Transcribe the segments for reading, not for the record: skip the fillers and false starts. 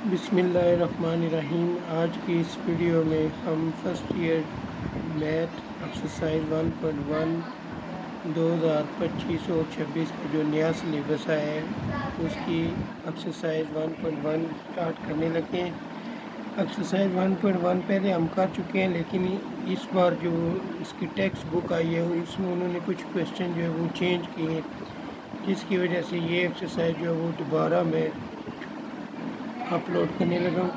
बिस्मिल्लाहिर्रहमानिर्रहीम। आज की इस वीडियो में हम फर्स्ट ईयर मैथ एक्सरसाइज 1.1 2025 और 26 का जो नया सिलेबस आया है उसकी एक्सरसाइज 1.1 स्टार्ट करने लगे हैं। एक्सरसाइज 1.1 पहले हम कर चुके हैं, लेकिन इस बार जो इसकी टेक्स्ट बुक आई है उसमें उन्होंने कुछ क्वेश्चन जो है वो चेंज किए हैं, जिसकी वजह से ये एक्सरसाइज जो है वो दोबारा मैं अपलोड करने लगा हूँ।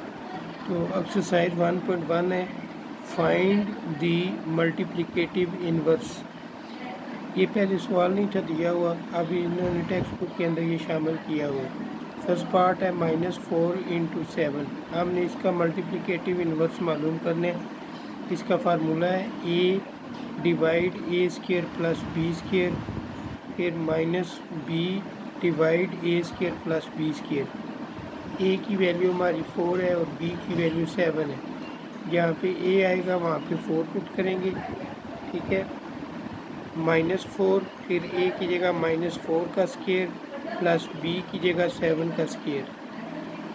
तो एक्सरसाइज 1.1 है, फाइंड दी मल्टीप्लिकेटिव इनवर्स। ये पहले सवाल नहीं था दिया हुआ, अभी इन्होंने टेक्स्ट बुक के अंदर ये शामिल किया हुआ है। फर्स्ट पार्ट है -4 × 7। हमने इसका मल्टीप्लिकेटिव इनवर्स मालूम करने। इसका फार्मूला है a डिवाइड a² + b², फिर -b divide a² + b²। a की वैल्यू हमारी 4 है और b की वैल्यू 7 है। जहाँ पे a आएगा वहाँ पे 4 पुट करेंगे, ठीक है। -4, फिर a की जगह -4 का स्क्वायर प्लस b की जगह 7 का स्क्वायर।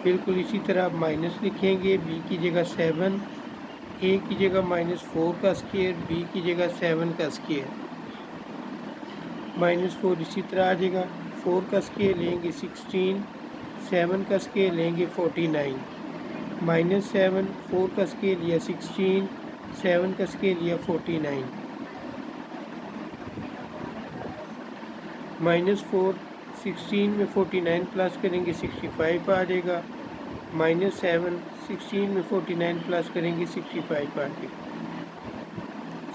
बिल्कुल इसी तरह माइनस लिखेंगे, b की जगह 7, a की जगह -4 का स्क्वायर, b की जगह 7 का स्क्वायर। -4 इसी तरह आ जाएगा, 4 का स्क्वायर लेंगे 16, 7 का स्क्वायर लेंगे 49। -7, 4 का स्क्वायर लिया 16, 7 का स्क्वायर लिया 49। -4, 16 में 49 प्लस करेंगे 65 आ जाएगा। -7, 16 में 49 प्लस करेंगे 65 आ जाएगा।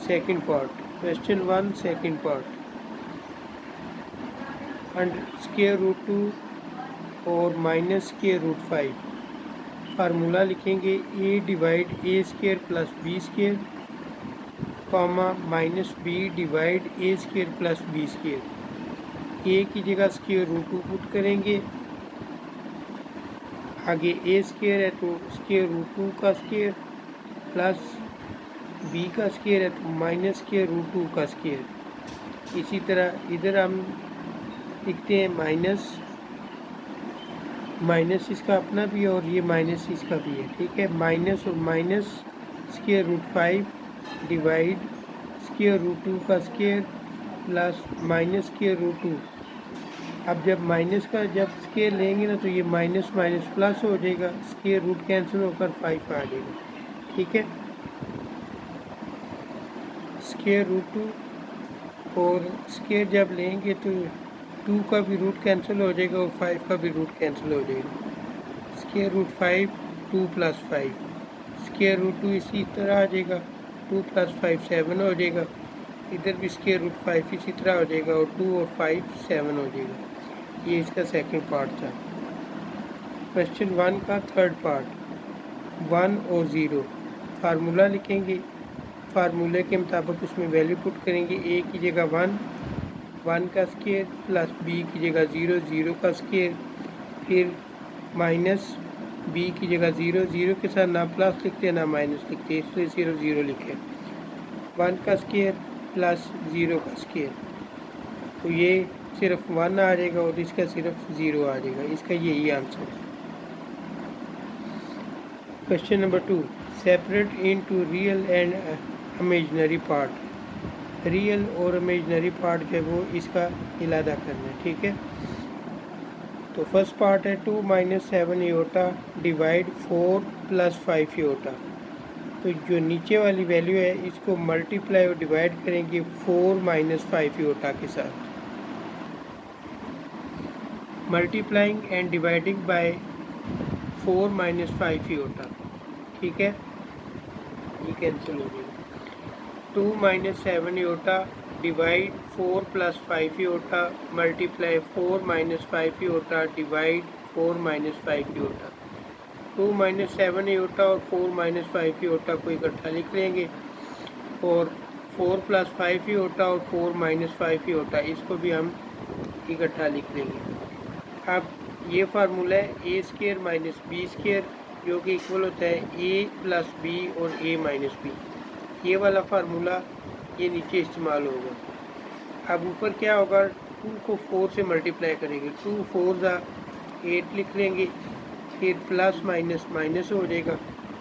Second part, question 1 second part. √2 और -√5। फार्मूला लिखेंगे a divide a² + b², -b divide a² + b²। a की जगह √2 पुट करेंगे, आगे a² है तो √2 का स्क्वायर प्लस b का स्क्वायर है तो -√2 का स्क्वायर। इसी तरह इधर हम लिखते हैं माइनस इसका अपना भी और ये माइनस इसका भी है, ठीक है। माइनस और माइनस √5 डिवाइड √2 का स्क्वायर प्लस -√2। अब जब माइनस का जब स्क्वायर लेंगे ना तो ये माइनस माइनस प्लस हो जाएगा, स्क्वायर रूट कैंसिल होकर 5 आ जाएगा, ठीक है। √2 और स्क्वायर जब लेंगे तो 2 का भी रूट कैंसिल हो जाएगा और 5 का भी रूट कैंसिल हो जाएगा। √5 2 + 5, √2 इसी तरह आ जाएगा, 2 + 5 7 हो जाएगा। इधर भी √5 इसी तरह हो जाएगा और 2 और 5 7 हो जाएगा। ये इसका सेकंड पार्ट था। क्वेश्चन 1 का थर्ड पार्ट, 1 और 0। फार्मूला लिखेंगे, फार्मूले के मुताबिक उसमें वैल्यू पुट करेंगे। a की जगह 1, 1 का स्क्वायर प्लस b की जगह 0, 0 का स्क्वायर, फिर माइनस b की जगह 0, 0 के साथ ना प्लस लिखते ना माइनस लिखते, इसलिए सिर्फ 0 लिखे। 1 का स्क्वायर प्लस 0 का स्क्वायर, तो ये सिर्फ 1 आ जाएगा और इसका सिर्फ 0 आ जाएगा। इसका यही आंसर है। Question number 2, separate into real and imaginary part. Real और इमेजिनरी पार्ट जो है वो इसका इलादा करना है, ठीक है। तो फर्स्ट पार्ट है 2 - 7 योटा डिवाइड 4 + 5 योटा। तो जो नीचे वाली वैल्यू है इसको मल्टीप्लाई और डिवाइड करेंगे 4 - 5 योटा के साथ। Multiplying and dividing by 4 - 5 iota, ठीक है, ये कैंसिल हो जाएगा। 2 - 7 iota divide 4 + 5 iota multiply 4 - 5 iota divide 4 - 5 iota. 2 - 7 iota और 4 - 5 योटा को इकट्ठा लिख लेंगे और 4 + 5 योटा और 4 - 5 योटा इसको भी हम इकट्ठा लिख लेंगे। अब ये फार्मूला है a² - b² जो कि इक्वल होता है a + b और a - b। ये वाला फार्मूला ये नीचे इस्तेमाल होगा। अब ऊपर क्या होगा, 2 को 4 से मल्टीप्लाई करेंगे, 2 4 = 8 लिख लेंगे फिर प्लस माइनस माइनस हो जाएगा,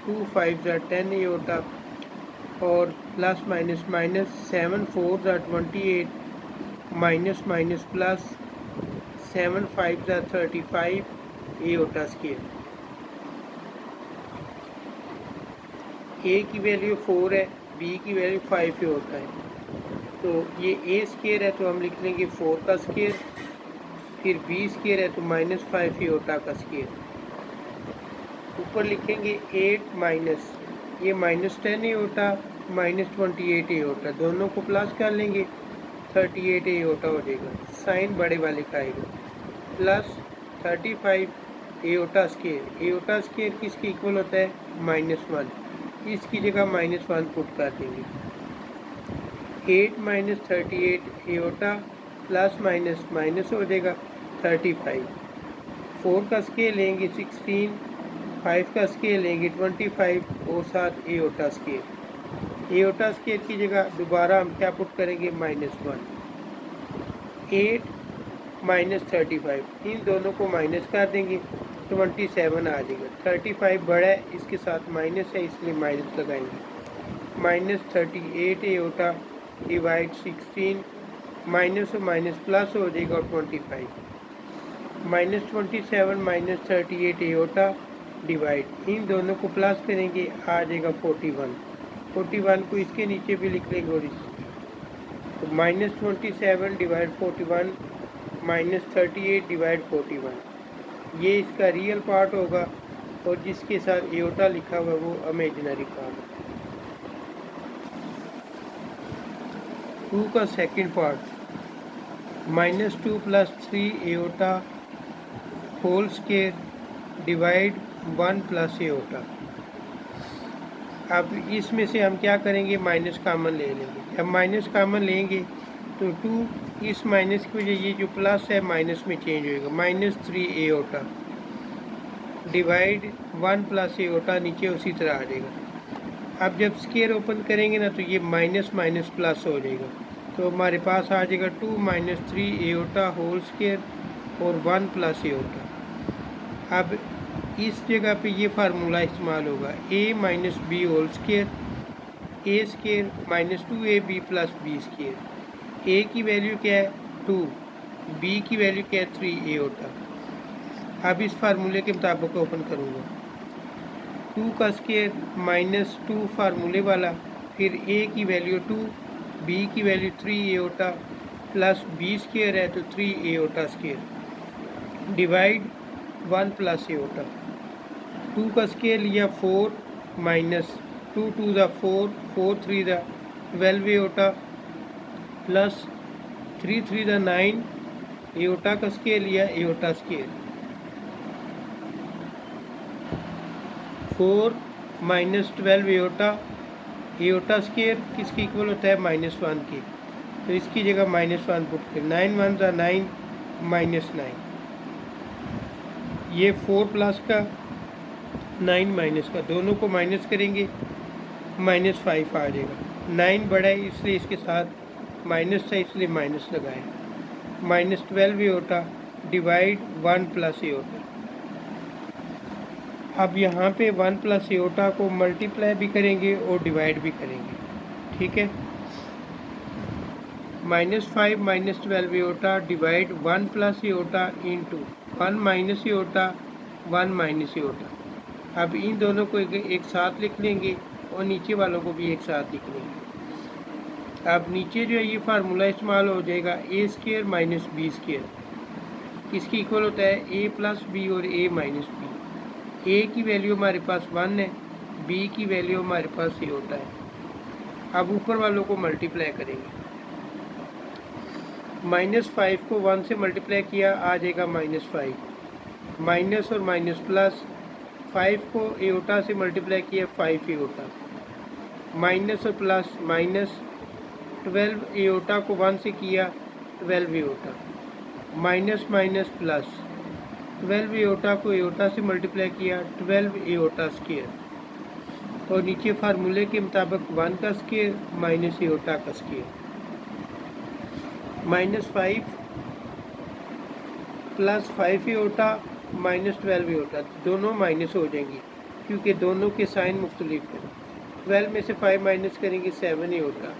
2 5 10 एओटा, और plus minus minus 7 4 28, minus minus plus 7 5 35 iota square. A की वैल्यू 4 है, बी की वैल्यू 5 एओटा है, तो ये ए स्केयर है तो हम लिख लेंगे 4 का स्केयर, फिर बी स्केयर है तो -5 एओटा का स्केयर। ऊपर लिखेंगे 8 माइनस, ये -10 एओटा -28 एओटा, दोनों को प्लस कर लेंगे, 38 एओटा हो जाएगा, साइन बड़े वाले का आएगा, plus 35 iota square. Aorta square किसके इक्वल होता है? -1, इसकी जगह -1 पुट कर देंगे। 8 minus 38 aorta, plus minus minus हो जाएगा 35। 4 का स्केल लेंगे 16, 5 का स्केल लेंगे 25 और 7 एओटा स्केल। एओटा स्केल की जगह दोबारा हम क्या पुट करेंगे? -1। 8 माइनस 35, इन दोनों को माइनस कर देंगे, 27 आ जाएगा। 35 बड़ा है, इसके साथ माइनस है इसलिए माइनस लगाएंगे। -38 एओटा डिवाइड 16, माइनस और माइनस प्लस हो जाएगा और 25, -27 माइनस 38 एओटा डिवाइड, इन दोनों को प्लस करेंगे आ जाएगा 41। 41 को इसके नीचे भी लिख लेंगे और इस तो -27 डिवाइड 41 -38 डिवाइड 41, ये इसका रियल पार्ट होगा और जिसके साथ एओटा लिखा हुआ है वो इमेजिनरी पार्ट है। 2 का second part, -2 + 3 iota whole square divide 1 + iota. अब इसमें से हम क्या करेंगे? माइनस कॉमन ले लेंगे। जब माइनस कॉमन लेंगे तो 2, इस माइनस की वजह ये जो प्लस है माइनस में चेंज होएगा, -3 एओटा डिवाइड 1 + एओटा नीचे उसी तरह आ जाएगा। अब जब स्केयर ओपन करेंगे ना तो ये माइनस माइनस प्लस हो जाएगा, तो हमारे पास आ जाएगा 2 - 3 एओटा होल स्केयर और 1 + एओटा। अब इस जगह पे ये फार्मूला इस्तेमाल होगा, a - b whole square, a square -2ab + b square. a की वैल्यू क्या है? 2, b की वैल्यू क्या है? 3 एओटा। अब इस फार्मूले के मुताबिक ओपन करूँगा, 2 का स्केयर -2 फार्मूले वाला, फिर a की वैल्यू 2, b की value 3 aorta plus b square है तो 3 एओटा स्केयर डिवाइड 1 + एओटा। 2 का स्केयर लिया 4 माइनस 2 2 ज़ा 4, 4 3 ज़ा 12 एओटा प्लस 3 3 ज़ा 9 एओटा का स्केयर लिया aorta square. 4 - 12 aorta, aorta square किसकी इक्वल होता है? -1 की, तो इसकी जगह -1 पुट कर, 9 1 ज़ा 9 -9, ये 4 प्लस का 9 माइनस का, दोनों को माइनस करेंगे -5 आ जाएगा। 9 बड़ा है इसलिए इसके साथ माइनस था इसलिए माइनस लगाए, -12 एओटा डिवाइड 1 + एओटा। अब यहाँ पे 1 + एओटा को मल्टीप्लाई भी करेंगे और डिवाइड भी करेंगे, ठीक है। -5 - 12 aorta divide 1 + aorta into 1 - aorta 1 - iota. अब इन दोनों को एक साथ लिख लेंगे और नीचे वालों को भी एक साथ लिख लेंगे। अब नीचे जो है ये फार्मूला इस्तेमाल हो जाएगा, a स्केयर - b स्केयर किसकी इक्वल होता है? a + b और a - b। a की वैल्यू हमारे पास 1 है, b की वैल्यू हमारे पास एओटा है। अब ऊपर वालों को मल्टीप्लाई करेंगे, -5 को 1 से मल्टीप्लाई किया आ जाएगा -5, माइनस और माइनस प्लस, 5 को एओटा से मल्टीप्लाई किया 5 एओटा, माइनस और प्लस माइनस, 12 एओटा को 1 से किया 12 aorta, minus minus plus, 12 aorta को एओटा से मल्टीप्लाई किया 12 एओटा स्केयर, और नीचे फार्मूले के मुताबिक 1 का स्केयर माइनस एओटा का स्केयर। -5 + 5 एओटा -12 एयोटा, दोनों माइनस हो जाएंगी क्योंकि दोनों के साइन मुख्तलिफ हैं। 12 में से 5 माइनस करेंगे 7 एयोटा।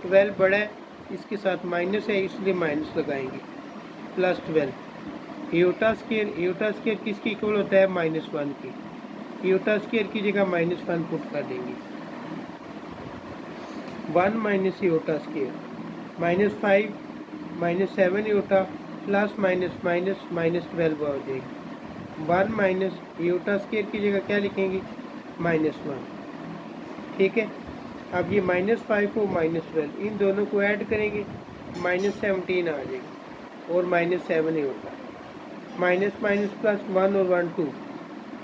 12 बड़ा है, इसके साथ माइनस है इसलिए माइनस लगाएंगे, +12 एयोटा स्क्वायर किसकी इक्वल होता है -1 की। एयोटा स्क्वायर की जगह -1 पुट कर देंगे। 1 minus aorta square -5 -7 aorta plus minus minus -12 हो जाएगी। 1 माइनस एयोटा स्क्वायर की जगह क्या लिखेंगे -1। ठीक है, अब ये -5 और -12 इन दोनों को ऐड करेंगे -17 आ जाएगा और -7 एयोटा, माइनस माइनस प्लस 1 और 1 2।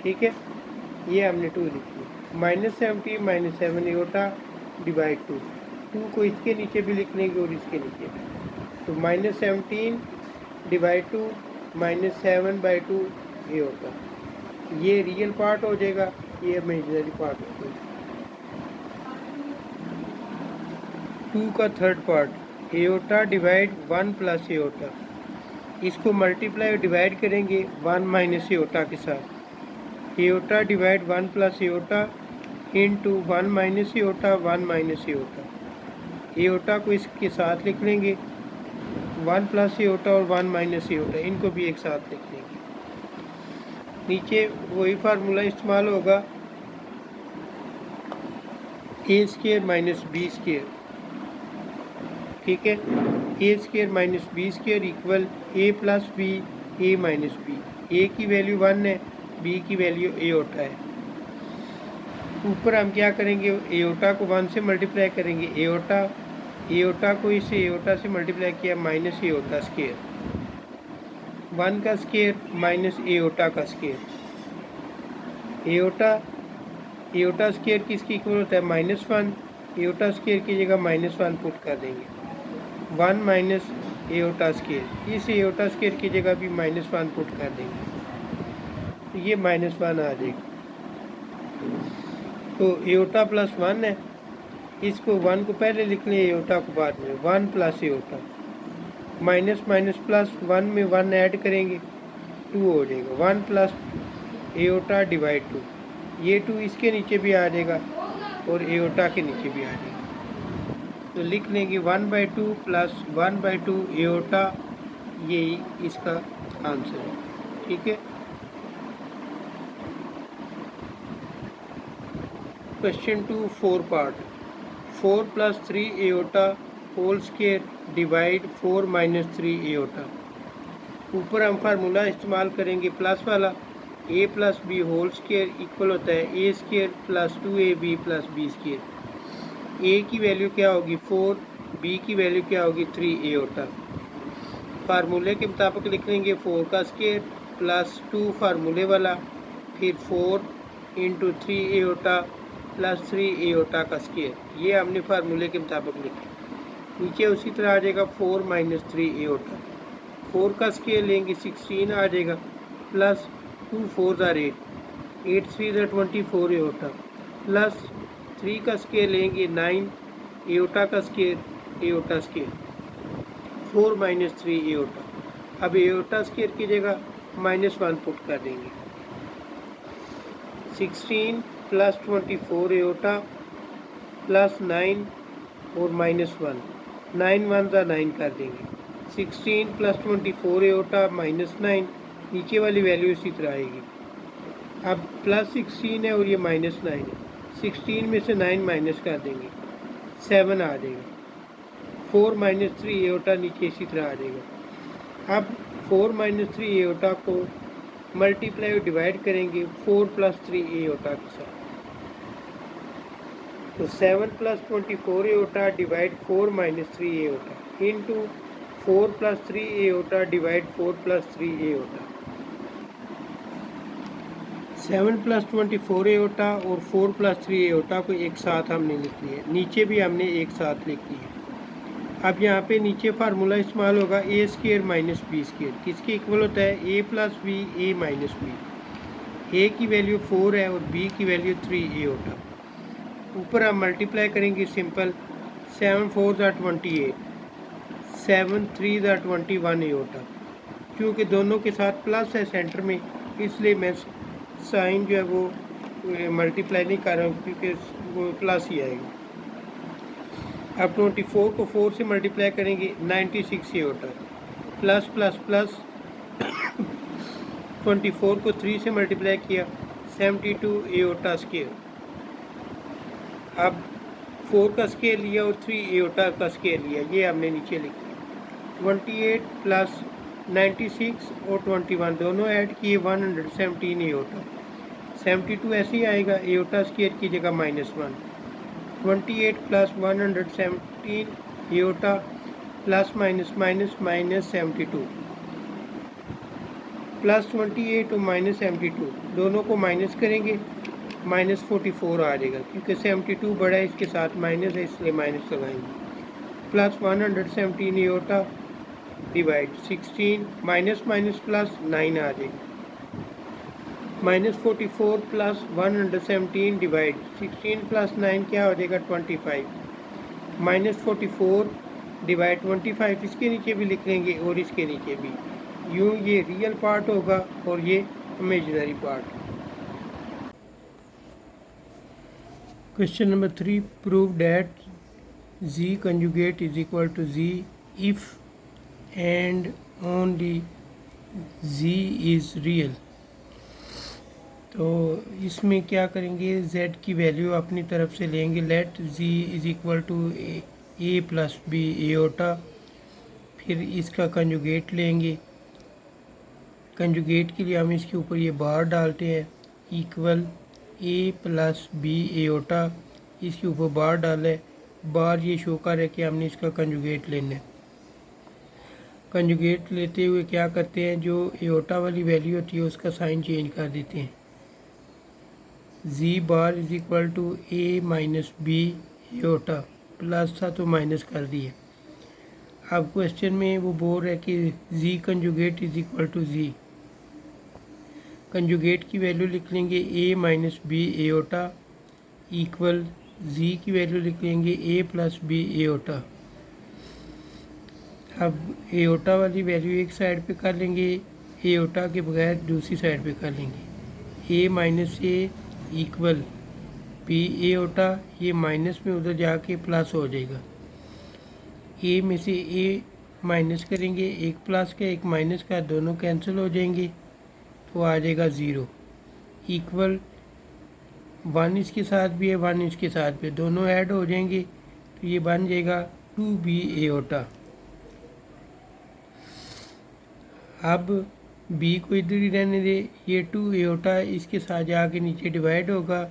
ठीक है, ये हमने 2 लिखी है। -17 -7 एयोटा डिवाइड 2 को इसके नीचे भी लिख लेंगे और इसके नीचे भी, तो -17 डिवाइड 2 -7/2 एयोटा। ये रियल पार्ट हो जाएगा, ये इमेजिनरी पार्ट हो जाएगा। 2 का third part aorta divide 1 plus aorta, इसको मल्टीप्लाई डिवाइड करेंगे 1 माइनस एयोटा के साथ। Aorta divide 1 plus aorta into 1 minus aorta 1 minus aorta. Aorta को इसके साथ लिख लेंगे, 1 प्लस एयोटा और 1 माइनस एयोटा इनको भी एक साथ लिख लेंगे। नीचे वही फार्मूला इस्तेमाल होगा, A square minus B square. ठीक है, A square minus B square equal A plus B A minus B. A की वैल्यू 1 है, बी की वैल्यू एयोटा है। ऊपर हम क्या करेंगे, एयोटा को 1 से मल्टीप्लाई करेंगे, एयोटा को इस एयोटा से मल्टीप्लाई किया माइनस एयोटा स्क्वायर, 1 का स्क्वायर माइनस एयोटा का स्क्वायर। एयोटा स्क्वायर किसकी इक्वल होता है -1, एयोटा स्क्वायर की जगह -1 पुट कर देंगे। 1 माइनस एयोटा स्क्वायर, इस एयोटा स्क्वायर की जगह भी -1 पुट कर देंगे, तो ये -1 आ जाएगा। तो एयोटा प्लस 1 है, इसको 1 को पहले लिख लें, एयोटा को बाद में। 1 plus aorta, minus minus plus 1 में 1 ऐड करेंगे 2 हो जाएगा। 1 प्लस एयोटा डिवाइड 2, ये 2 इसके नीचे भी आ जाएगा और एयोटा के नीचे भी आ जाएगा, तो लिख लेंगे 1/2 प्लस 1/2 एयोटा, यही इसका आंसर है। ठीक है, question 2 4 part. 4 plus 3 iota whole square divide 4 minus 3 iota. ऊपर हम फार्मूला इस्तेमाल करेंगे प्लस वाला, A plus B whole square equal होता है A square plus 2ab plus B square. A की वैल्यू क्या होगी 4, बी की वैल्यू क्या होगी 3 एयोटा। फार्मूले के मुताबिक लिख लेंगे 4 का स्क्वायर प्लस 2 फार्मूले वाला, फिर 4 इंटू 3 एयोटा प्लस 3 एयोटा का स्क्वायर। ये हमने फार्मूले के मुताबिक लिखे। नीचे उसी तरह आ जाएगा 4 माइनस 3 एयोटा। 4 का स्क्वायर लेंगे 16 आ जाएगा, प्लस 2 4 8, 8 3 24 एयोटा, प्लस 3 का स्क्वायर लेंगे 9 एयोटा का square, aorta square 4 minus 3 aorta. अब एयोटा स्क्वायर की जगह -1 पुट कर देंगे। 16 प्लस 24 एयोटा प्लस 9 और -1, 9 1 का 9 कर देंगे। 16 प्लस 24 एयोटा -9, नीचे वाली वैल्यू इसी तरह आएगी। अब प्लस 16 है और ये -9 है, 16 में से 9 माइनस कर देंगे, 7 आ जाएगा। 4 माइनस 3 एयोटा नीचे इसी तरह आ जाएगा। अब 4 माइनस 3 एयोटा को मल्टीप्लाई और डिवाइड करेंगे 4 प्लस 3 एयोटा के साथ, तो 7 plus 24 aorta divide 4 minus 3 aorta into 4 plus 3 aorta divide 4 plus 3 aorta. 7 plus 24 aorta और 4 प्लस 3 एयोटा को एक साथ हमने लिख लिया, नीचे भी हमने एक साथ लिख लिया। अब यहाँ पे नीचे फार्मूला इस्तेमाल होगा A square minus B square, किसके इक्वल होता है ए plus B A minus B. A की वैल्यू 4 है और बी की वैल्यू 3 एयोटा। ऊपर हम मल्टीप्लाई करेंगे सिंपल, 7 4 ज़ा 28, 7 3 ज़ा 21 एयोटा। क्योंकि दोनों के साथ प्लस है सेंटर में इसलिए मैं साइन जो है वो मल्टीप्लाई नहीं कर रहा हूँ क्योंकि वो प्लस ही आएगा। अब 24 को 4 से मल्टीप्लाई करेंगे 96 ये होता है। प्लस प्लस प्लस 24 को 3 से मल्टीप्लाई किया 72 एओटा स्केयर। अब 4 का स्केयर लिया और 3 एओटा का स्केयर लिया, ये हमने नीचे लिखा। 28 प्लस 96 और 21 दोनों ऐड किए 117 एओटा। 72 ऐसे ही आएगा, एओटा स्केयर की जगह -1। 28 plus 117 aorta plus minus minus minus 72 plus 28 और माइनस 72 दोनों को माइनस करेंगे -44 आ जाएगा क्योंकि 72 बड़ा है, इसके साथ माइनस है इसलिए माइनस लगाएंगे। Plus 117 aorta divide 16 minus minus plus 9 आ जाएगा। -44 प्लस 117 डिवाइड 16 प्लस 9 क्या हो जाएगा 25। -44 डिवाइड 25 इसके नीचे भी लिख लेंगे और इसके नीचे भी, यूँ ये रियल पार्ट होगा और ये imaginary part. Question number 3, prove that z conjugate is equal to z if and only z is real. तो इसमें क्या करेंगे, z की वैल्यू अपनी तरफ से लेंगे। Let z is equal to a plus B iota, फिर इसका कंजुगेट लेंगे। कंजुगेट के लिए हम इसके ऊपर ये बार डालते हैं, equal a plus B iota, इसके ऊपर बार डाले, बार ये शो कर है कि हमने इसका कंजुगेट लेना है। कंजुगेट लेते हुए क्या करते हैं, जो एओटा वाली वैल्यू होती है उसका साइन चेंज कर देते हैं। z bar is equal to a minus B iota, plus था तो माइनस कर दिए। अब क्वेश्चन में वो बोल रहा है कि z conjugate is equal to z, conjugate की वैल्यू लिख लेंगे a minus B iota equal z की वैल्यू लिख लेंगे a प्लस बी एओटा। अब एओटा वाली वैल्यू एक साइड पे कर लेंगे, एओटा के बगैर दूसरी साइड पे कर लेंगे। a minus a equal b iota, ये माइनस में उधर जाके प्लस हो जाएगा। a में से a माइनस करेंगे, एक प्लस का एक माइनस का, दोनों कैंसिल हो जाएंगे तो आ जाएगा 0 इक्वल 1 इसके साथ भी है 1 इसके साथ भी, दोनों ऐड हो जाएंगे तो ये बन जाएगा 2b एओटा। अब b को इधर ही रहने दे, ये 2 एओटा इसके साथ जाके नीचे डिवाइड होगा,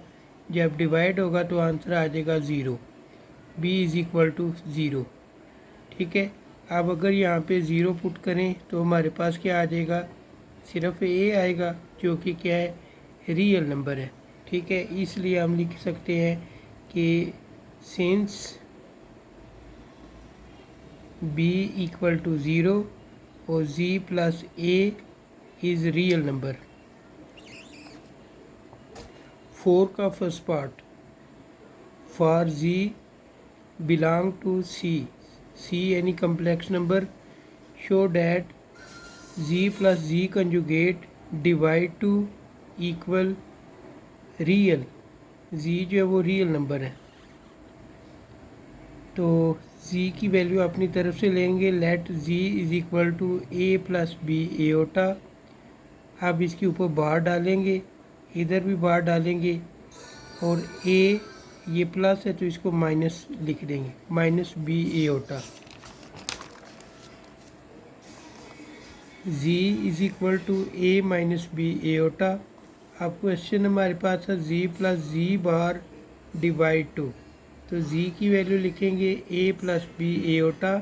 जब डिवाइड होगा तो आंसर आ जाएगा 0, b इज़ इक्वल टू 0। ठीक है, अब अगर यहाँ पे 0 पुट करें तो हमारे पास क्या आ जाएगा, सिर्फ a आएगा जो कि क्या है, रियल नंबर है। ठीक है, इसलिए हम लिख सकते हैं कि सिंस b इक्वल टू 0 और z plus a is real number. 4 का first part, for z belong to c any complex number show that z plus z conjugate divide two equal real, z जो है वो real number है तो z की value अपनी तरफ से लेंगे। Let z is equal to a plus B iota. अब इसके ऊपर बार डालेंगे, इधर भी बार डालेंगे और a ये प्लस है तो इसको माइनस लिख देंगे, minus B iota. z is equal to a minus B iota. अब क्वेश्चन हमारे पास है z plus z bar divide two, तो z की वैल्यू लिखेंगे a plus B iota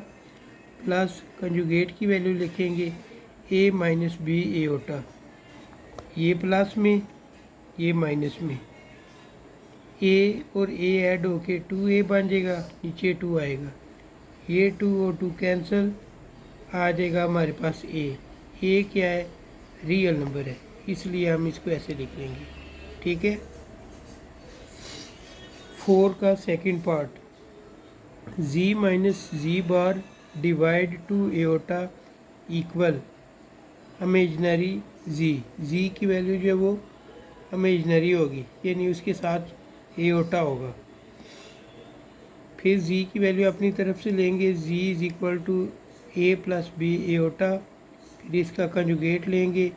plus conjugate की वैल्यू लिखेंगे a माइनस बी एओटा, ये प्लस में ये माइनस में, a और a ऐड होके 2a बन जाएगा, नीचे 2 आएगा, ये 2 और 2 कैंसिल, आ जाएगा हमारे पास a क्या है, रियल नंबर है, इसलिए हम इसको ऐसे लिख लेंगे। ठीक है, 4 का second part, z minus Z bar divide two iota equal imaginary Z की वैल्यू जो है वो इमेजनरी होगी, यानी उसके साथ एओटा होगा। फिर जी की वैल्यू अपनी तरफ से लेंगे, Z is equal to A plus B iota. फिर इसका कंजुगेट लेंगे,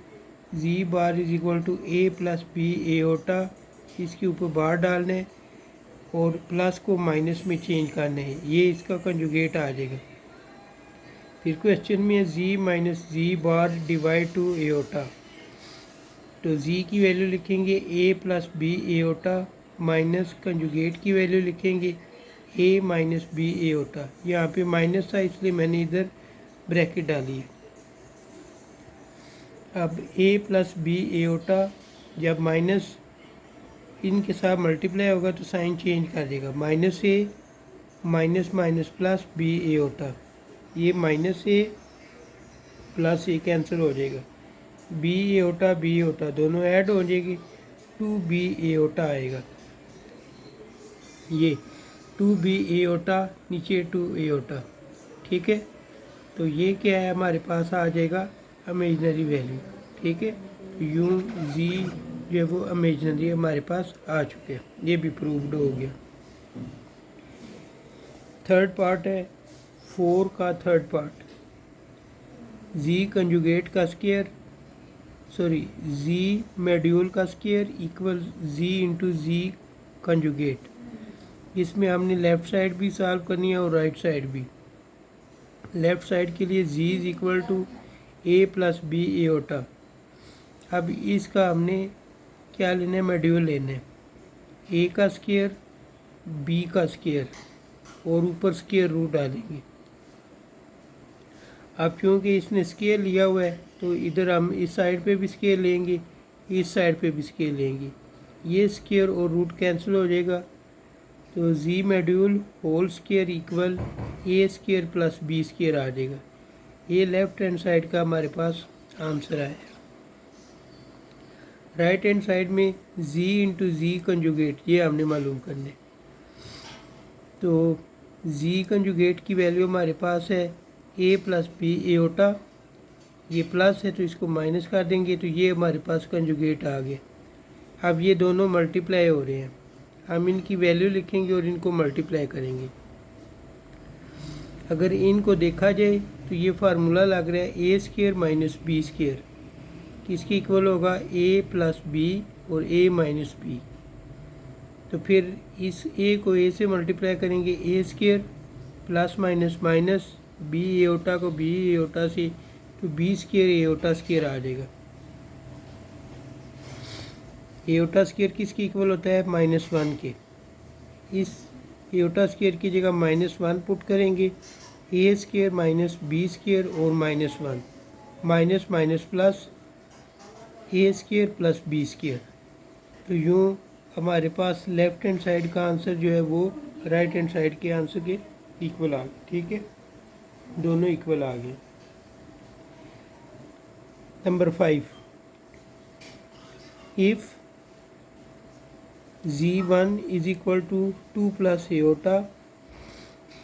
Z bar is equal to A plus B iota. इसके ऊपर बार डालना है और प्लस को माइनस में चेंज करना है, ये इसका कंजुगेट आ जाएगा। फिर क्वेश्चन में Z minus Z bar divide two iota, तो जी की वैल्यू लिखेंगे A plus B iota minus conjugate की वैल्यू लिखेंगे ए माइनस बी एओटा। यहाँ पे माइनस था इसलिए मैंने इधर ब्रैकेट डाली है। अब ए प्लस बी एओटा जब माइनस इनके साथ मल्टीप्लाई होगा तो साइन चेंज कर देगा, minus A minus minus plus B iota. ये minus A plus A cancel हो जाएगा, बी एओटा दोनों ऐड हो जाएगी, 2b एओटा आएगा। ये 2b एओटा नीचे 2 एओटा, ठीक है। तो ये क्या है, हमारे पास आ जाएगा इमेजनरी वैल्यू, ठीक है। यूँ जी जो है वो इमेजनरी हमारे पास आ चुके हैं, ये भी प्रूव्ड हो गया। थर्ड पार्ट है 4 का थर्ड पार्ट, जी कंजुगेट का स्क्वायर जी मॉड्यूल का square equal Z into Z conjugate. इसमें हमने लेफ़्ट साइड भी सॉल्व करनी है और राइट साइड भी। लेफ़्ट साइड के लिए Z is equal to A plus B iota. अब इसका हमने क्या लेना है, मॉड्यूल लेना है, ए का स्क्वायर बी का स्क्वायर और ऊपर स्क्वायर रूट डालेंगे। अब क्योंकि इसने स्केल लिया हुआ है तो इधर हम इस साइड पे भी स्केल लेंगे, इस साइड पे भी स्केल लेंगे, ये स्क्वायर और रूट कैंसिल हो जाएगा। तो जी module whole square equal A square plus B square आ जाएगा। ये लेफ्ट हैंड साइड का हमारे पास आंसर आया। राइट हैंड साइड में जी इंटू जी कंजुगेट ये हमने मालूम करने। तो जी कंजुगेट की वैल्यू हमारे पास है ए प्लस बी एओटा, ये प्लस है तो इसको माइनस कर देंगे, तो ये हमारे पास कंजुगेट आ गया। अब ये दोनों मल्टीप्लाई हो रहे हैं, हम इनकी वैल्यू लिखेंगे और इनको मल्टीप्लाई करेंगे। अगर इनको देखा जाए तो ये फार्मूला लग रहा है A square minus B square, किसके इक्वल होगा, ए प्लस बी और ए माइनस बी। तो फिर इस ए को ए से मल्टीप्लाई करेंगे, ए square plus minus minus B iota को बी एओटा से, तो बी स्क्वायर एओटा स्क्वायर आ जाएगा। एओटा स्क्वायर किसके इक्वल होता है, -1 के। इस एओटा स्क्वायर की जगह -1 पुट करेंगे, ए स्क्वायर माइनस बी स्क्वायर और -1 minus minus plus a square plus B square. तो यूँ हमारे पास लेफ्ट हैंड साइड का आंसर जो है वो राइट हैंड साइड के आंसर के इक्वल आ गया, ठीक है, दोनों इक्वल आ गए। Number 5, if z1 is equal to 2 plus iota,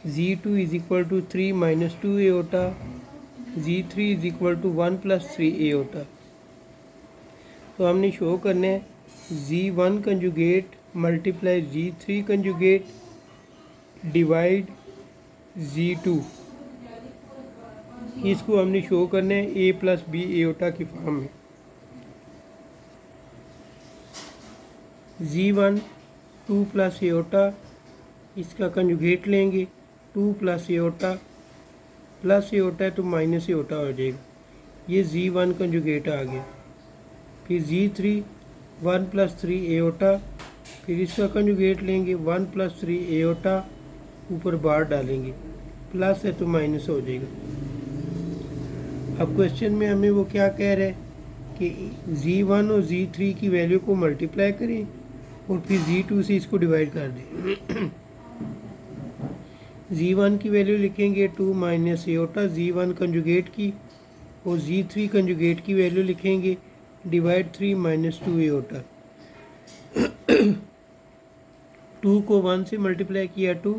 z2 is equal to 3 minus 2 iota, z3 is equal to 1 plus 3 aorta. तो हमने शो करना है z1 conjugate multiply z3 conjugate divide z2, इसको हमने शो करना है ए प्लस बी एओटा की form में। z1 2 प्लस एओटा, इसका कंजुगेट लेंगे 2 प्लस एओटा, प्लस एओटा है तो माइनस एओटा हो जाएगा, ये z1 कंजुगेट आ गया। फिर z3 1 प्लस 3 एओटा, फिर इसका कंजुगेट लेंगे 1 प्लस 3 एओटा, ऊपर बार डालेंगे, प्लस है तो माइनस हो जाएगा। अब क्वेश्चन में हमें वो क्या कह रहा है कि z1 और z3 की वैल्यू को मल्टीप्लाई करें और फिर z2 से इसको डिवाइड कर दें। z1 की वैल्यू लिखेंगे 2 माइनस एओटा z1 कंजुगेट की, और z3 कंजुगेट की वैल्यू लिखेंगे डिवाइड 3 माइनस 2 एओटा। 2 को 1 से मल्टीप्लाई किया 2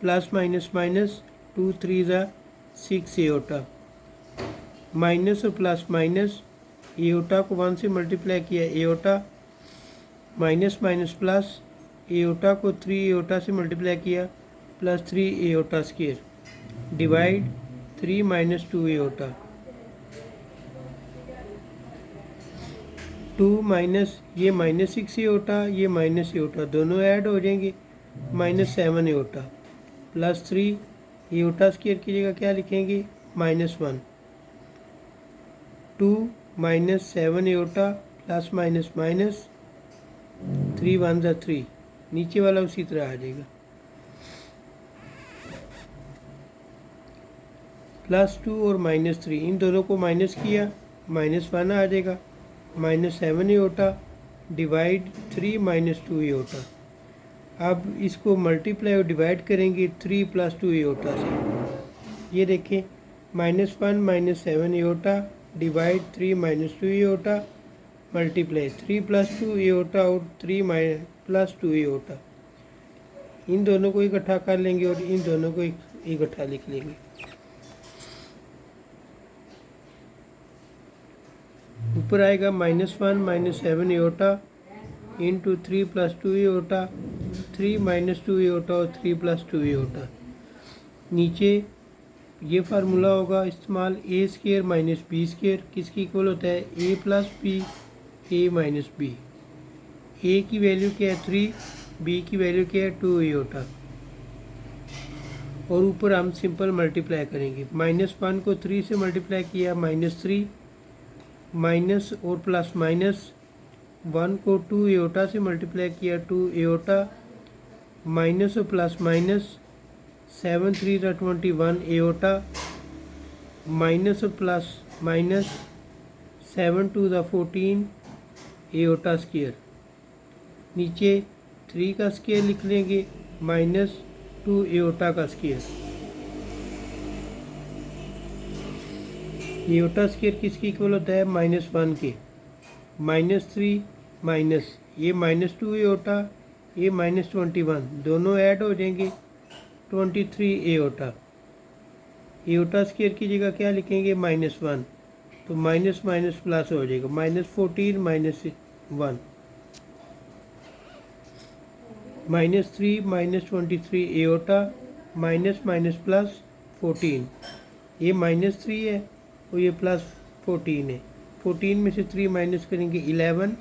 प्लस माइनस माइनस 2 3 ज़ा 6 एओटा। माइनस और प्लस माइनस, एओटा को 1 से मल्टीप्लाई किया aorta, minus minus plus, aorta को 3 एओटा से मल्टीप्लाई किया plus 3 aorta square, divide 3 minus 2 aorta, 2 minus ये माइनस 6 एओटा, ये माइनस एओटा दोनों ऐड हो जाएंगे, minus 7 aorta, plus 3 aorta square की जगह क्या लिखेंगे -1, 2 minus 7 aorta plus minus minus, 3 1 ज़ा 3, नीचे वाला उसी तरह आ जाएगा, +2 और -3 इन दोनों को माइनस किया -1 आ जाएगा, -7 एओटा डिवाइड 3 माइनस 2 एओटा। अब इसको मल्टीप्लाई और डिवाइड करेंगे 3 + 2 एओटा से। ये देखें -1 -7 aorta divide 3 minus 2 aorta multiply 3 + 2 aorta और 3 + 2 एओटा। इन दोनों को इकट्ठा कर लेंगे और इन दोनों को इकट्ठा लिख लेंगे। ऊपर आएगा -1 -7 एओटा इंटू 3 + 2 एओटा, 3 - 2 एओटा और 3 + 2 एओटा। नीचे ये फार्मूला होगा इस्तेमाल a² - b² किसकी इक्वल होता है a + b a - b। a की वैल्यू क्या है 3, b की वैल्यू क्या है 2 एओटा। और ऊपर हम सिंपल मल्टीप्लाई करेंगे, -1 को 3 से मल्टीप्लाई किया -3, माइनस और प्लस माइनस, 1 को 2 एओटा से मल्टीप्लाई किया 2 एओटा, माइनस और प्लस माइनस, 7 3 ज़ा 21 एओटा, माइनस और प्लस माइनस, 7 2 ज़ा 14 एओटा स्क्वायर। नीचे 3 का स्क्वायर लिख लेंगे -2 एओटा का स्क्वायर। एओटा स्क्वायर किसकी इक्वल होता है -1 के, -3 माइनस ये -2 एओटा ये -21 दोनों ऐड हो जाएंगे 23 एओटा। एओटा स्क्वायर की जगह क्या लिखेंगे -1, तो माइनस माइनस प्लस हो जाएगा -14 -1, -3 -23 एओटा, माइनस माइनस प्लस 14, ये -3 है और ये +14 है। 14 में से 3 माइनस करेंगे 11,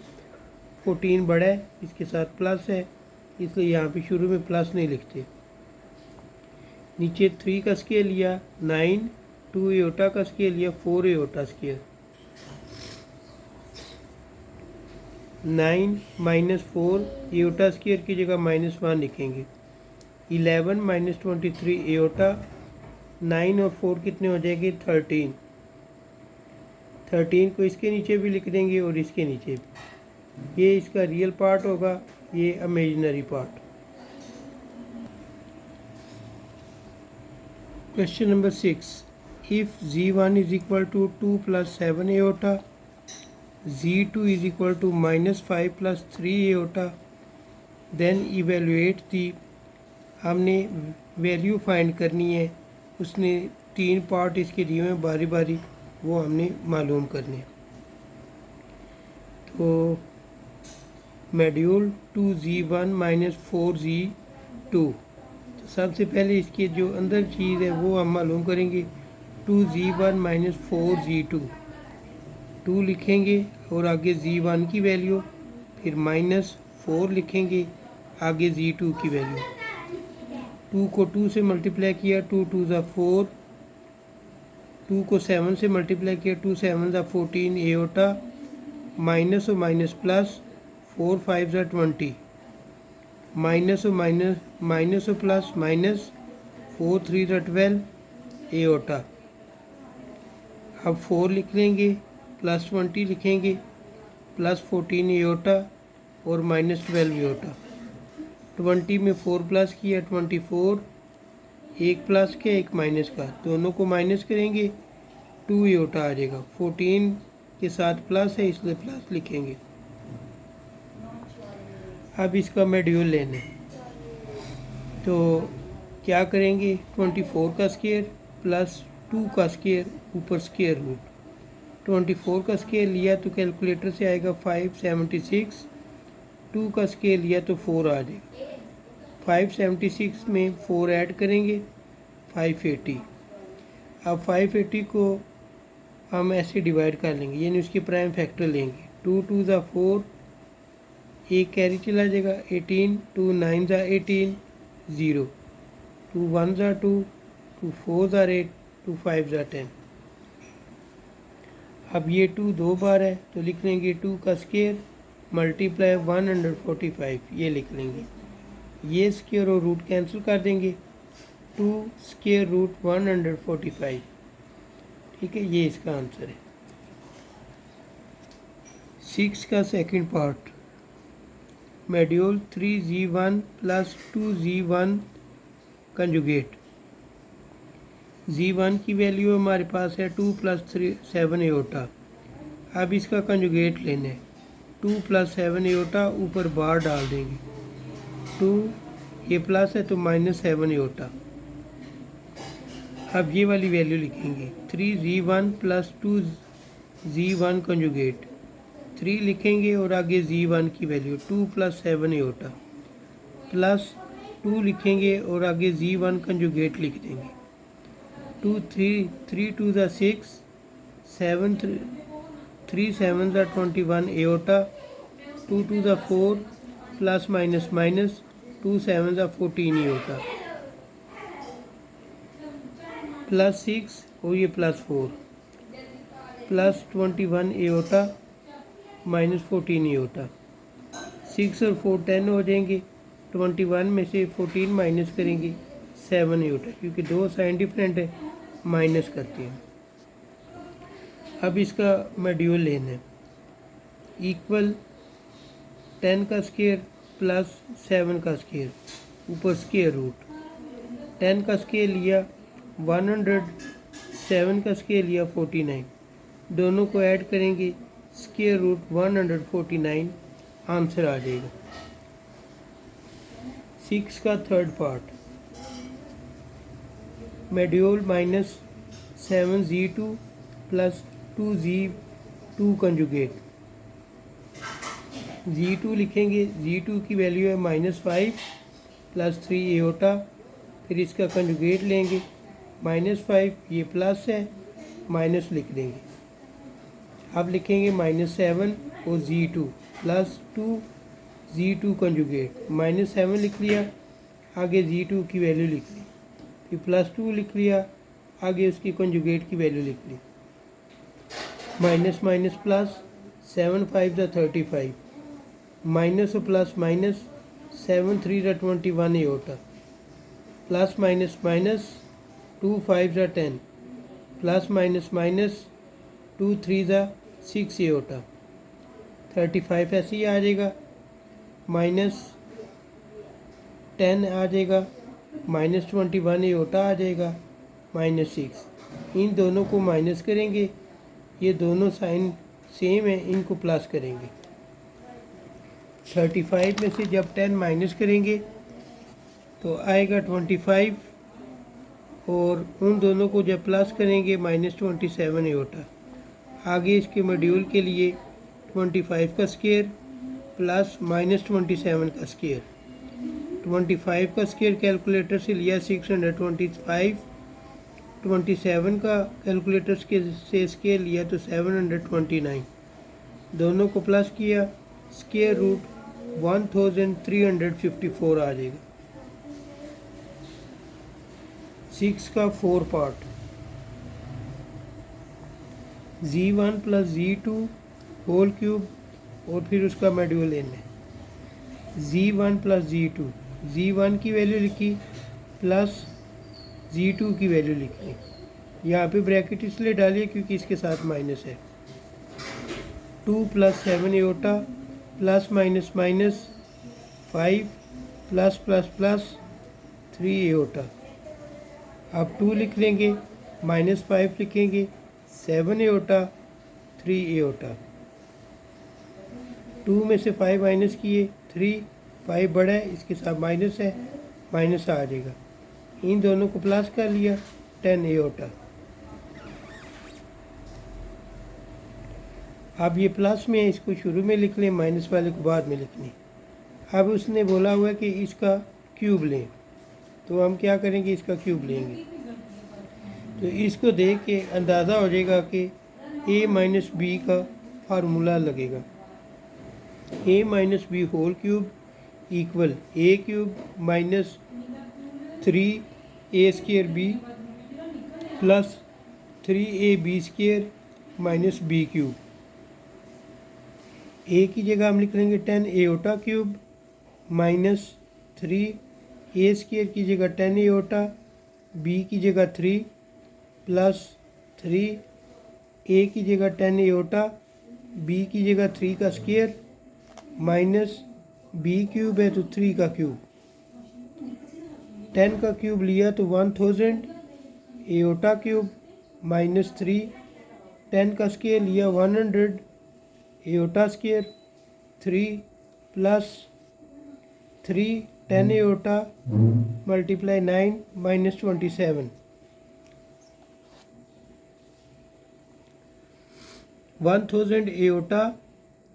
14 बड़ा है इसके साथ प्लस है इसलिए यहाँ पे शुरू में प्लस नहीं लिखते। नीचे 3 का स्क्वायर लिया 9, 2 एओटा का स्क्वायर लिया 4 एओटा स्क्वायर। 9 - 4 एओटा स्क्वायर की जगह -1 लिखेंगे। 11 - 23 एओटा, 9 और 4 कितने हो जाएंगे 13। 13 को इसके नीचे भी लिख देंगे और इसके नीचे भी। ये इसका रियल पार्ट होगा, ये imaginary part. Question number 6, if Z1 = 2 + 7 iota, Z2 = -5 + 3 iota, then evaluate the. हमने वैल्यू फाइंड करनी है, उसने 3 पार्ट इसके दिए हुए बारी बारी, वो हमने मालूम करने। तो मॉड्यूल 2Z1 - 4Z2, तो सबसे पहले इसकी जो अंदर चीज़ है वो हम मालूम करेंगे। 2Z1 - 4Z2, 2 लिखेंगे और आगे Z1 की वैल्यू, फिर -4 लिखेंगे आगे Z2 की वैल्यू। 2 को 2 से मल्टीप्लाई किया 2 2 ज़ा 4, 2 को 7 से मल्टीप्लाई किया 2 7 ज़ा 14 एओटा, माइनस और माइनस प्लस, 4 5 ज़ा 20, माइनस और प्लस माइनस, 4 3 ज़ा 12 एओटा। अब 4 लिख लेंगे, +20 लिखेंगे, +14 एओटा और -12 एओटा। 20 में 4 प्लस किया 24, एक प्लस का एक माइनस का, दोनों को माइनस करेंगे 2 एओटा आ जाएगा। 14 के साथ प्लस है इसलिए प्लस लिखेंगे। अब इसका मॉड्यूल लेने, तो क्या करेंगे 24 का स्क्वायर +2 का स्क्वायर ऊपर स्क्वायर रूट, 24 का स्केयर लिया तो कैलकुलेटर से आएगा 576, 2 का स्केयर लिया तो 4 आ जाएगा। 576 में 4 ऐड करेंगे 580। अब 580 को हम ऐसे डिवाइड कर लेंगे, यानी उसकी प्राइम फैक्टर लेंगे। 2 2 ज़ा 4, एक कैरी चला जाएगा 18, 2 9 ज़ा 18, 0, 2 1 ज़ा 2, 2 4 ज़ा 8, 2 5 ज़ा 10। अब ये 2 दो बार है तो लिख लेंगे 2 का स्केयर मल्टीप्लाई 145, ये लिख लेंगे। ये स्केयर और रूट कैंसिल कर देंगे, 2 स्केयर रूट 145। ठीक है, ये इसका आंसर है। 6 का second part, module 3z1 plus 2z1 conjugate. z1 की वैल्यू हमारे पास है 2 प्लस 7 एओटा। अब इसका कंजुगेट लेना है, 2 प्लस 7 एओटा, ऊपर बार डाल देंगे। 2 ये प्लस है तो -7 एओटा। अब ये वाली वैल्यू लिखेंगे 3z1 प्लस 2z1 कंजुगेट। 3 लिखेंगे और आगे z1 की वैल्यू 2 प्लस 7 एओटा, प्लस 2 लिखेंगे और आगे z1 कंजुगेट लिख देंगे। 2 3 2 ज़ा 6, 7 3 7 ज़ा 21 एओटा, 2 2 ज़ा 4, प्लस माइनस माइनस 2 7 ज़ा 14 एओटा, प्लस 6 और ये plus 4, plus 21 aorta minus 14 aorta. 6 और 4 10 हो जाएंगे। 21 में से 14 माइनस करेंगे 7 एओटा, क्योंकि दो साइन डिफरेंट है, माइनस करते हैं। अब इसका मॉड्यूल लेना है, इक्वल 10 का स्केयर प्लस 7 का स्केयर, ऊपर स्केयर रूट। 10 का स्केयर लिया 100, 7 का स्केयर लिया 49, दोनों को ऐड करेंगे, स्केयर रूट 149 आंसर आ जाएगा। 6 का third part, module -7z2 plus 2z2 conjugate. z2 लिखेंगे, z2 की वैल्यू है -5 प्लस 3 एओटा, फिर इसका कंजुगेट लेंगे, -5 ये प्लस है, माइनस लिख देंगे। अब लिखेंगे -7 और z2 प्लस 2 z2 कंजुगेट। -7 लिख लिया, आगे z2 की वैल्यू लिख ली, फिर प्लस 2 लिख लिया, आगे उसकी कंजुगेट की वैल्यू लिख ली। माइनस माइनस प्लस, 7 5 ज़ा 35, माइनस और प्लस माइनस, 7 3 ज़ा 21 एओटा, प्लस माइनस माइनस 2 5 ज़ा 10, प्लस माइनस माइनस 2 3 ज़ा 6 एओटा। 35 ऐसे ही आ जाएगा, -10 आ जाएगा, -21 एओटा आ जाएगा, -6। इन दोनों को माइनस करेंगे, ये दोनों साइन सेम है, इनको प्लस करेंगे। 35 में से जब 10 माइनस करेंगे तो आएगा 25, और उन दोनों को जब प्लस करेंगे -27 एओटा। आगे इसके मॉड्यूल के लिए 25 का स्केयर प्लस -27 का स्केयर। 25 का स्केयर कैलकुलेटर से लिया 625, 27 का कैलकुलेटर से स्केयर लिया तो 729, दोनों को प्लस किया, स्केयर रूट 1354 आ जाएगा। 6 का 4 part, z1 plus z2 whole cube, और फिर उसका मॉड्यूल लेना है। z1 प्लस z2, z1 की वैल्यू लिखी प्लस z2 की वैल्यू लिख ली। यहाँ पे ब्रैकेट इसलिए डालिए क्योंकि इसके साथ माइनस है। 2 plus 7 aorta, plus minus minus 5, plus plus plus 3 aorta. अब 2 लिख लेंगे, -5 लिखेंगे, 7 एओटा, 3 एओटा। 2 में से 5 माइनस किए 3, 5 बड़ा है, इसके साथ माइनस है, माइनस आ जाएगा। इन दोनों को प्लस कर लिया, 10 एओटा। अब ये प्लस में है, इसको शुरू में लिख लें, माइनस वाले को बाद में लिखनी। अब उसने बोला हुआ है कि इसका क्यूब लें, तो हम क्या करेंगे, इसका क्यूब लेंगे। तो इसको देख के अंदाज़ा हो जाएगा कि a माइनस बी का फार्मूला लगेगा। a minus b whole cube equal a cube minus 3a square b plus 3ab square minus b cube. a की जगह हम लिख लेंगे 10 aorta cube minus 3a square की जगह 10 एओटा, b की जगह 3 प्लस 3a की जगह 10 एओटा, b की जगह 3 का स्क्र माइनस b क्यूब है तो 3 का क्यूब। 10 का क्यूब लिया तो 1000 एओटा क्यूब माइनस 3, 10 का स्क्र लिया 100 iota square 3 plus 3 10 iota multiply 9 minus 27। 1000 iota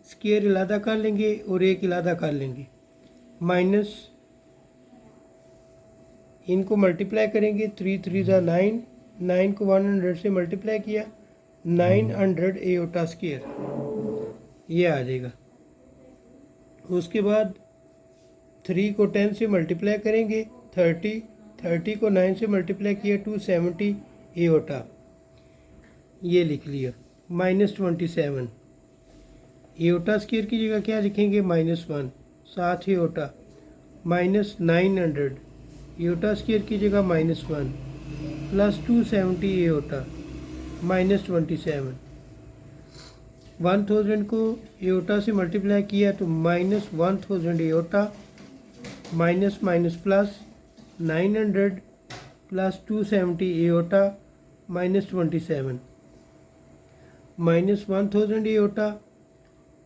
square इलादा कर लेंगे और एक इलादा कर लेंगे, माइनस इनको मल्टीप्लाई करेंगे, 3 3 ज़ा 9, 9 को 100 से मल्टीप्लाई किया, 900 एओटा स्क्र ये आ जाएगा। उसके बाद 3 को 10 से मल्टीप्लाई करेंगे, 30, 30 को 9 से मल्टीप्लाई किया, 270 एओटा ये लिख लिया, माइनस 27। एओटा स्क्र की जगह क्या लिखेंगे, -1, 7 एओटा माइनस 900 एओटा स्क्र की जगह -1 प्लस 270 एओटा माइनस 27। 1000 को एओटा से मल्टीप्लाई किया तो minus 1000 iota minus minus plus 900 plus 270 iota minus 27, minus 1000 iota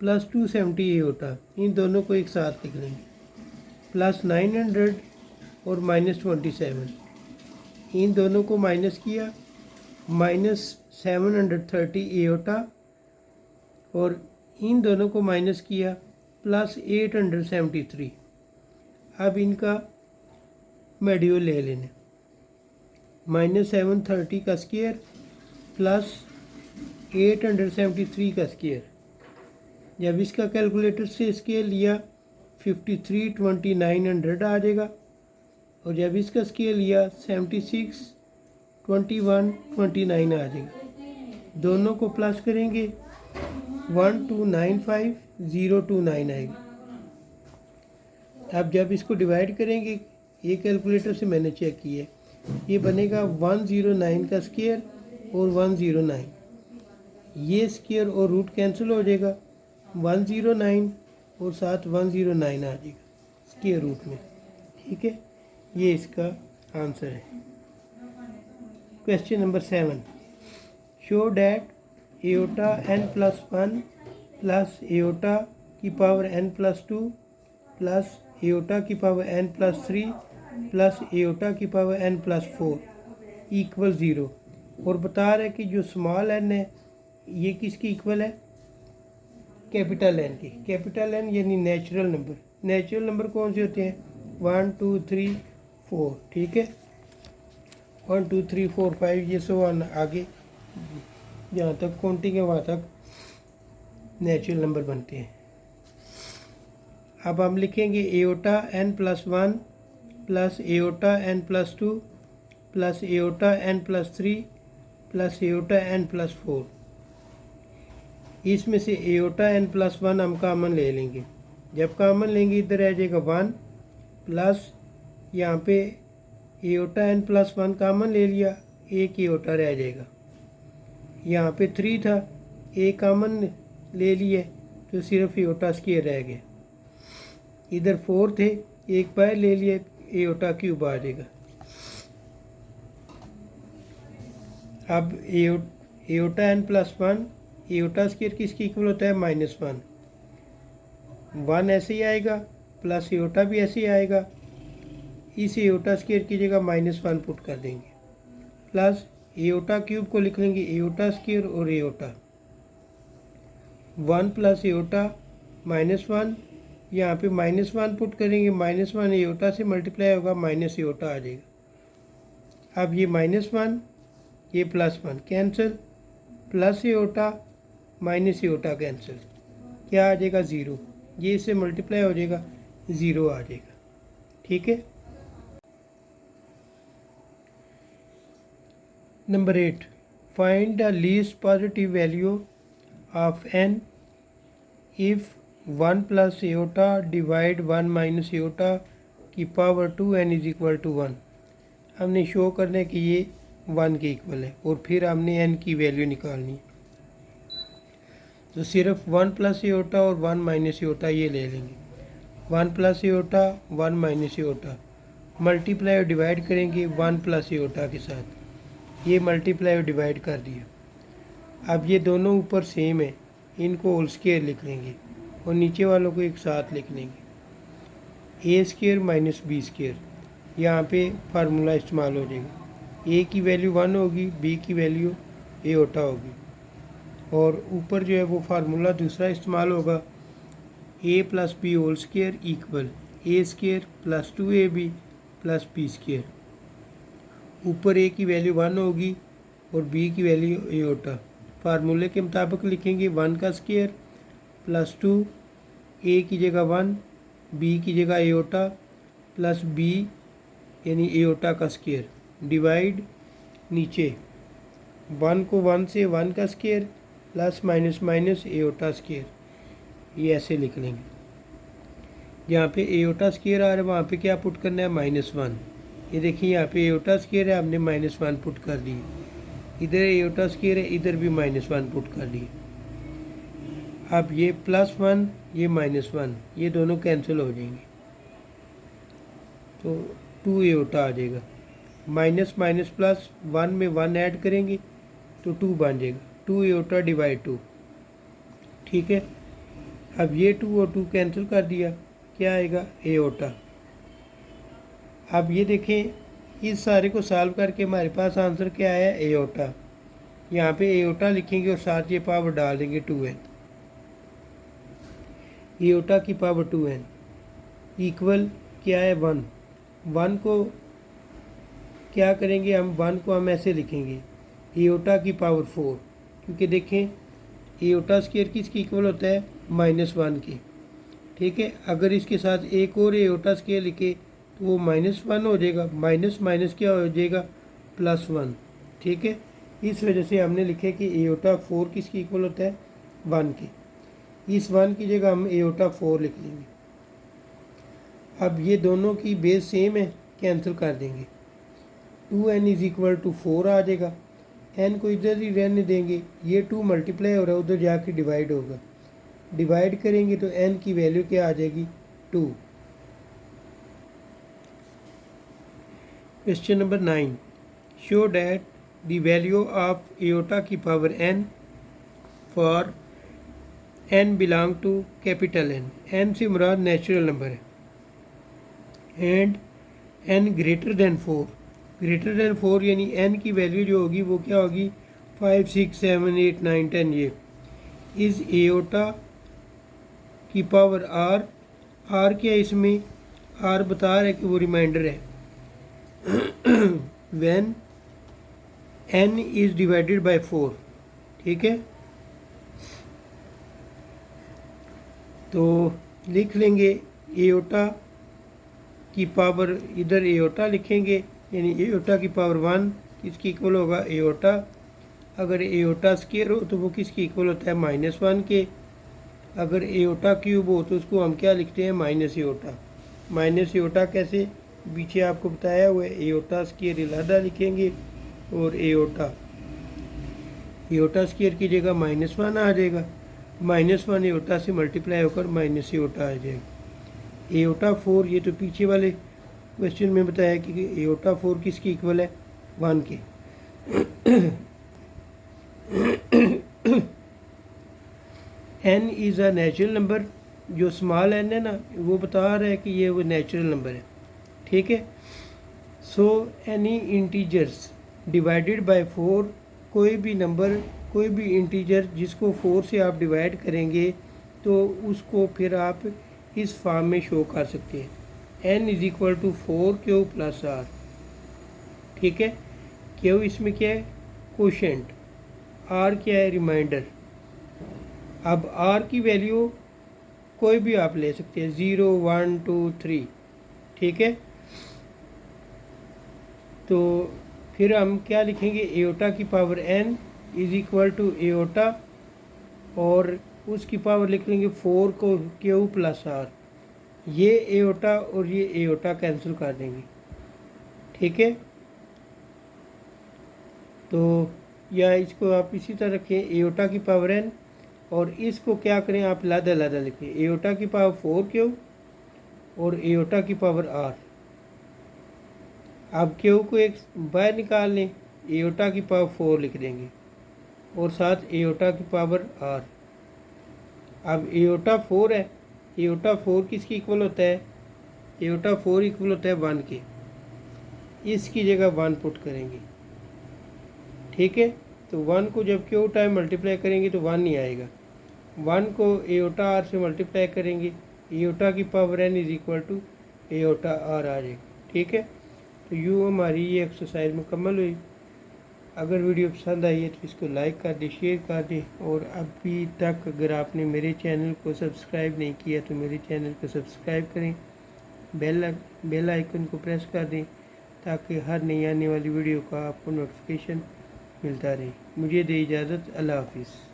plus 270 iota, इन दोनों को एक साथ लिख लेंगे, प्लस 900 और माइनस 27, इन दोनों को माइनस किया, माइनस 730 एओटा और इन दोनों को माइनस किया, प्लस 873। अब इनका मेड्यूल ले लेने, माइनस 730 का स्क्वायर प्लस 873 का स्क्वायर। जब इसका कैलकुलेटर से स्केल लिया 53 2900 आ जाएगा, और जब इसका स्केल लिया 76 21 29 आ जाएगा। दोनों को प्लस करेंगे 1295 029 आएगा। अब जब इसको डिवाइड करेंगे, ये कैलकुलेटर से मैंने चेक किया, ये बनेगा 109 का स्क्वायर और 109, ये स्क्वायर और रूट कैंसिल हो जाएगा, 109 और साथ 109 आ जाएगा स्क्वायर रूट में। ठीक है, ये इसका आंसर है। Question number 7, show that aorta n+1 plus aorta की पावर n+2 प्लस एओटा की पावर n+3 प्लस एओटा की पावर n+4 इक्वल 0, और बता रहा है कि जो स्मॉल n है ये किसकी इक्वल है, कैपिटल एन की। कैपिटल एन यानी नेचुरल नंबर। नेचुरल नंबर कौन से होते हैं, 1 2 3 4। ठीक है, 1 2 3 4 5 ये सो आगे जहाँ तक काउंटिंग है वहाँ तक नेचुरल नंबर बनते हैं। अब हम लिखेंगे aorta n+1 plus aorta n+2 plus aorta n+3 plus aorta n+4। इसमें से एओटा n+1 हम कामन ले लेंगे। जब कामन लेंगे इधर आ जाएगा 1 प्लस यहाँ पे एओटा n+1 कामन ले लिया, एक एओटा रह जाएगा। यहाँ पे 3 था, एक कामन ले लिए तो सिर्फ एओटा स्क्वायर रह गया। इधर 4 थे, एक बार ले लिए, एओटा क्यूब आ जाएगा। अब एओटा n+1 एओटा स्क्वायर किसकी इक्वल होता है, -1। 1 ऐसे ही आएगा, प्लस एओटा भी ऐसे ही आएगा। इस एओटा स्क्वायर की जगह -1 पुट कर देंगे, प्लस एओटा क्यूब को लिख लेंगे एओटा स्क्वायर और एओटा 1 प्लस एओटा -1, यहाँ पे -1 पुट करेंगे, -1 एओटा से मल्टीप्लाई होगा, माइनस एओटा आ जाएगा। अब ये -1 ये +1 cancel, plus aorta minus aorta cancel, क्या आ जाएगा 0, ये इससे मल्टीप्लाई हो जाएगा 0 आ जाएगा। ठीक है। Number 8, find the least positive value of n if 1 plus iota divide 1 minus iota की power 2n is equal to 1। हमने शो करना है कि ये 1 के इक्वल है और फिर हमने n की वैल्यू निकालनी है। तो सिर्फ 1 प्लस एओटा और 1 माइनस एओटा ये ले लेंगे। 1 plus aorta 1 minus aorta multiply और डिवाइड करेंगे 1 प्लस एओटा के साथ, ये मल्टीप्लाई और डिवाइड कर दिया। अब ये दोनों ऊपर सेम है, इनको होल स्क्वायर लिख लेंगे और नीचे वालों को एक साथ लिख लेंगे। ए स्क्वायर माइनस बी स्क्वायर, यहाँ पे फार्मूला इस्तेमाल हो जाएगा। ए की वैल्यू 1 होगी, बी की वैल्यू एओटा होगी, और ऊपर जो है वो फार्मूला दूसरा इस्तेमाल होगा, A plus B whole square equal A square plus 2ab plus B square. ऊपर ए की वैल्यू 1 होगी और बी की वैल्यू एओटा। फार्मूले के मुताबिक लिखेंगे 1 का स्क्वायर प्लस 2, ए की जगह 1, बी की जगह एओटा प्लस बी यानी एओटा का स्क्वायर, डिवाइड नीचे 1 को 1 से 1 का square plus minus minus aorta square, ये ऐसे लिख लेंगे। जहाँ पे एओटा स्क्वायर आ रहा है वहाँ पे क्या पुट करना है, -1। ये देखिए यहाँ पे एओटा स्क्वायर है, हमने -1 पुट कर दिए। इधर एओटा स्क्वायर है, इधर भी -1 पुट कर दिए। अब ये +1 ये -1 ये दोनों कैंसिल हो जाएंगे, तो 2 एओटा आ जाएगा। माइनस माइनस प्लस 1 में 1 ऐड करेंगे तो 2 बन जाएगा, 2 एओटा डिवाइड 2। ठीक है। अब ये 2 और 2 कैंसिल कर दिया, क्या आएगा एओटा। अब ये देखें, इस सारे को सॉल्व करके हमारे पास आंसर क्या आया, एओटा। यहाँ पे एओटा लिखेंगे और साथ ये पावर डाल देंगे 2n, एओटा की पावर 2n इक्वल क्या है 1। 1 को क्या करेंगे हम, 1 को हम ऐसे लिखेंगे एओटा की पावर 4, क्योंकि देखें एओटा स्क्वायर किसकी इक्वल होता है, -1 के। ठीक है। अगर इसके साथ एक और एओटा स्क्वायर लिखे तो वो -1 हो जाएगा, माइनस माइनस क्या हो जाएगा, +1। ठीक है। इस वजह से हमने लिखे कि एओटा 4 किसकी इक्वल होता है, 1 के। इस 1 की जगह हम एओटा 4 लिख लेंगे। अब ये दोनों की बेस सेम है, कैंसिल कर देंगे, 2n इज इक्वल टू 4 आ जाएगा। n को इधर ही रहने देंगे, ये 2 मल्टीप्लाई हो रहा है, उधर जाके डिवाइड होगा, डिवाइड करेंगे तो n की वैल्यू क्या आ जाएगी, 2। Question number 9, show that the value of iota की power n for n belong to capital N, n से मुराद नेचुरल नंबर है, and n greater than 4, greater than 4 यानी n की वैल्यू जो होगी वो क्या होगी, 5, 6, 7, 8, 9, 10। ये इस एओटा की पावर r क्या है इसमें, r बता रहा है कि वो रिमाइंडर है। When n is divided by 4। ठीक है। तो लिख लेंगे एओटा की पावर, इधर एओटा लिखेंगे यानी एओटा की पावर 1 किसकी इक्वल होगा, एओटा। अगर एओटा स्क्वायर हो तो वो किसकी इक्वल होता है, -1 के। अगर एओटा क्यूब हो तो उसको हम क्या लिखते हैं, माइनस एओटा। माइनस एओटा कैसे, पीछे आपको बताया हुआ है, एओटा स्क्वायर अलहदा लिखेंगे और एओटा स्क्वायर की जगह -1 आ जाएगा, -1 एओटा से मल्टीप्लाई होकर माइनस एओटा आ जाएगा। एओटा 4 ये तो पीछे वाले क्वेश्चन में बताया कि एओटा 4 किसकी इक्वल है, 1 के। n is a natural number, जो स्मॉल n है ना वो बता रहा है कि ये वो नेचुरल नंबर है। ठीक है। So any integers divided by 4, कोई भी नंबर कोई भी इंटीजर जिसको 4 से आप डिवाइड करेंगे तो उसको फिर आप इस फॉर्म में शो कर सकते हैं, n = 4q + r। ठीक है, क्यू इसमें क्या है, कोशेंट, r क्या है, रिमाइंडर। अब r की वैल्यू कोई भी आप ले सकते हैं, 0 1 2 3। ठीक है, तो फिर हम क्या लिखेंगे, एओटा की पावर n = एओटा और उसकी पावर लिख लेंगे 4 को q + r। ये एओटा और ये एओटा कैंसिल कर देंगे। ठीक है, तो या इसको आप इसी तरह रखें, एओटा की पावर n और इसको क्या करें आप अलग लिखें, एओटा की पावर 4q और एओटा की पावर r। अब क्यू को एक बाहर निकाल लें, एओटा की पावर 4 लिख देंगे और साथ एओटा की पावर r। अब एओटा 4 है, एओटा 4 किसकी इक्वल होता है, एओटा 4 इक्वल होता है 1 के, इसकी जगह 1 पुट करेंगे। ठीक है, तो 1 को जब क्यू टाइम मल्टीप्लाई करेंगे तो 1 नहीं आएगा, 1 को एओटा r से मल्टीप्लाई करेंगे, एओटा की पावर n = एओटा r आ जाएगा। ठीक है, तो यूँ हमारी ये एक्सरसाइज मुकम्मल हुई। अगर वीडियो पसंद आई है तो इसको लाइक कर दें, शेयर कर दें और अभी तक अगर आपने मेरे चैनल को सब्सक्राइब नहीं किया तो मेरे चैनल को सब्सक्राइब करें, बेल आइकन को प्रेस कर दें ताकि हर नई आने वाली वीडियो का आपको नोटिफिकेशन मिलता रहे। मुझे दे इजाज़त, अल्लाह हाफिज़।